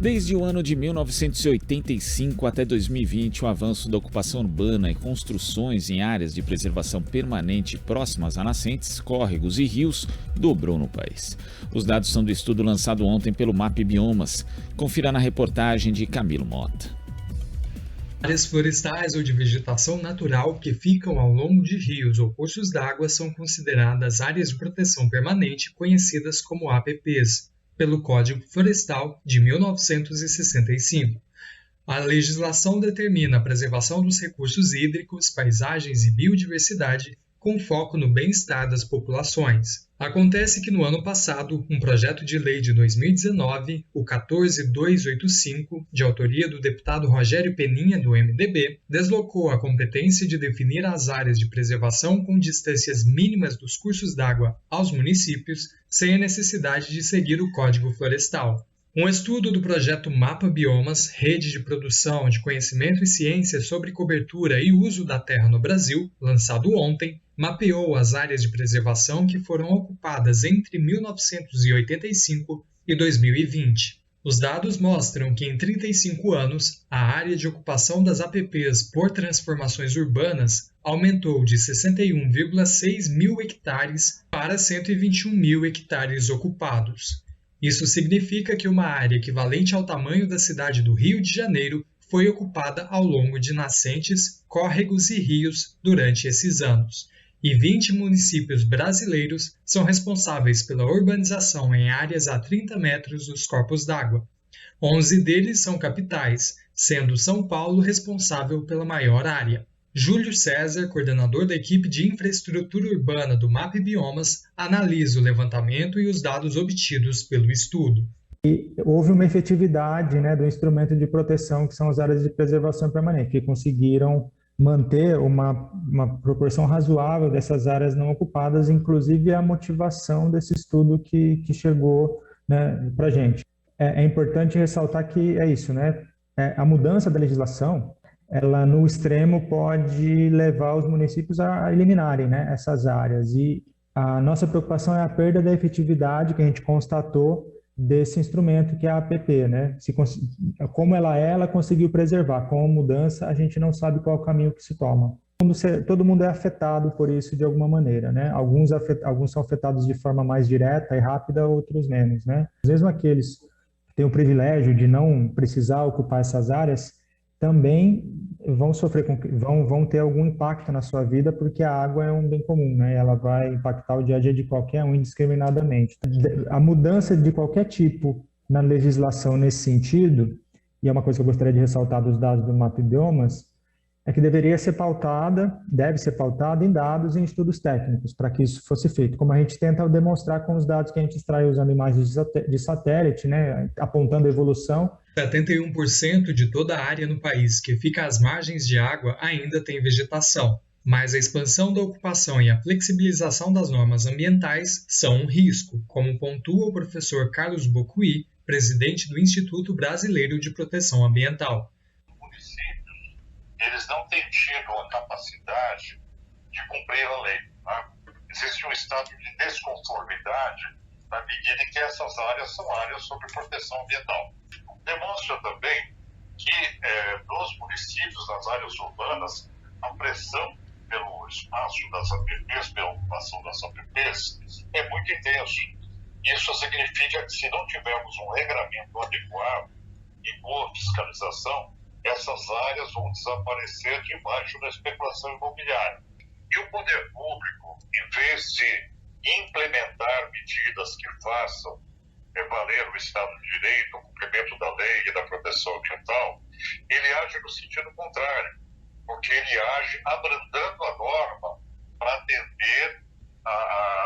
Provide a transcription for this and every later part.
Desde o ano de 1985 até 2020, o avanço da ocupação urbana e construções em áreas de preservação permanente próximas a nascentes, córregos e rios dobrou no país. Os dados são do estudo lançado ontem pelo MAP Biomas. Confira na reportagem de Camilo Mota. Áreas florestais ou de vegetação natural que ficam ao longo de rios ou cursos d'água são consideradas áreas de proteção permanente, conhecidas como APPs, pelo Código Florestal de 1965. A legislação determina a preservação dos recursos hídricos, paisagens e biodiversidade com foco no bem-estar das populações. Acontece que no ano passado, um projeto de lei de 2019, o 14285, de autoria do deputado Rogério Peninha, do MDB, deslocou a competência de definir as áreas de preservação com distâncias mínimas dos cursos d'água aos municípios, sem a necessidade de seguir o Código Florestal. Um estudo do projeto Mapa Biomas, Rede de Produção de Conhecimento e Ciência sobre Cobertura e Uso da Terra no Brasil, lançado ontem, mapeou as áreas de preservação que foram ocupadas entre 1985 e 2020. Os dados mostram que em 35 anos, a área de ocupação das APPs por transformações urbanas aumentou de 61,6 mil hectares para 121 mil hectares ocupados. Isso significa que uma área equivalente ao tamanho da cidade do Rio de Janeiro foi ocupada ao longo de nascentes, córregos e rios durante esses anos. E 20 municípios brasileiros são responsáveis pela urbanização em áreas a 30 metros dos corpos d'água. 11 deles são capitais, sendo São Paulo responsável pela maior área. Júlio César, coordenador da equipe de infraestrutura urbana do MAP Biomas, analisa o levantamento e os dados obtidos pelo estudo. E houve uma efetividade, do instrumento de proteção, que são as áreas de preservação permanente, que conseguiram manter uma proporção razoável dessas áreas não ocupadas, inclusive a motivação desse estudo que chegou para a gente. É importante ressaltar que é isso, a mudança da legislação, ela no extremo pode levar os municípios a eliminarem essas áreas, e a nossa preocupação é a perda da efetividade que a gente constatou desse instrumento que é a APP, como ela conseguiu preservar. Com a mudança, a gente não sabe qual é o caminho que se toma. Todo mundo é afetado por isso de alguma maneira, Alguns são afetados de forma mais direta e rápida, outros menos, Mesmo aqueles que têm o privilégio de não precisar ocupar essas áreas, também vão ter algum impacto na sua vida, porque a água é um bem comum, Ela vai impactar o dia a dia de qualquer um indiscriminadamente. A mudança de qualquer tipo na legislação nesse sentido, e é uma coisa que eu gostaria de ressaltar dos dados do MAP Biomas, é que deve ser pautada em dados e em estudos técnicos, para que isso fosse feito, como a gente tenta demonstrar com os dados que a gente extrai usando imagens de satélite, apontando a evolução. 71% de toda a área no país que fica às margens de água ainda tem vegetação, mas a expansão da ocupação e a flexibilização das normas ambientais são um risco, como pontua o professor Carlos Bocuí, presidente do Instituto Brasileiro de Proteção Ambiental. Eles não têm tido a capacidade de cumprir a lei. Existe um estado de desconformidade na medida em que essas áreas são áreas sob proteção ambiental. Demonstra também que nos municípios, nas áreas urbanas, a pressão pelo espaço das APPs, pela ocupação das APPs, é muito intenso. Isso significa que, se não tivermos um regramento adequado e boa fiscalização, essas áreas vão desaparecer debaixo da especulação imobiliária. E o poder público, em vez de implementar medidas que façam valer o Estado de Direito, o cumprimento da lei e da proteção ambiental, ele age no sentido contrário, porque ele age abrandando a norma para atender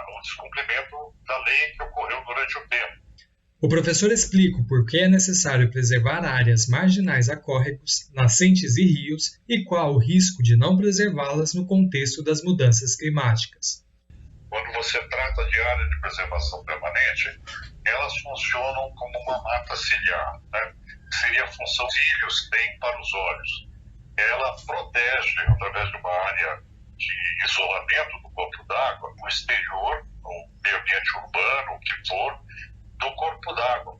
o descumprimento da lei que ocorreu durante o tempo. O professor explica por que é necessário preservar áreas marginais a córregos, nascentes e rios e qual o risco de não preservá-las no contexto das mudanças climáticas. Quando você trata de área de preservação permanente, elas funcionam como uma mata ciliar, Seria a função que os cílios têm para os olhos. Ela protege, através de uma área de isolamento do corpo d'água, o exterior, o meio ambiente urbano, o que for, do corpo d'água,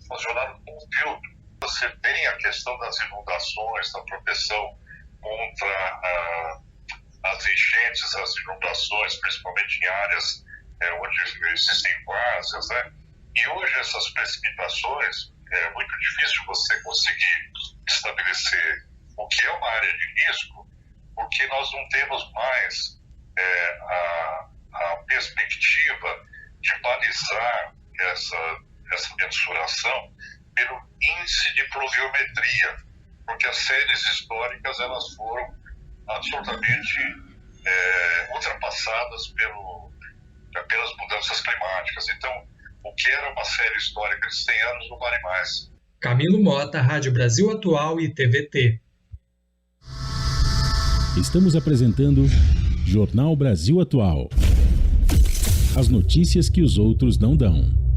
funcionando como filtro. Você tem a questão das inundações, da proteção contra as enchentes, as inundações, principalmente em áreas onde existem várzeas, né? E hoje essas precipitações, é muito difícil você conseguir estabelecer o que é uma área de risco, porque nós não temos mais a perspectiva de balizar essa mensuração pelo índice de pluviometria, porque as séries históricas elas foram absolutamente ultrapassadas pelas mudanças climáticas. Então, o que era uma série histórica de 100 anos não vale mais. Camilo Mota, Rádio Brasil Atual e TVT. Estamos apresentando Jornal Brasil Atual. As notícias que os outros não dão.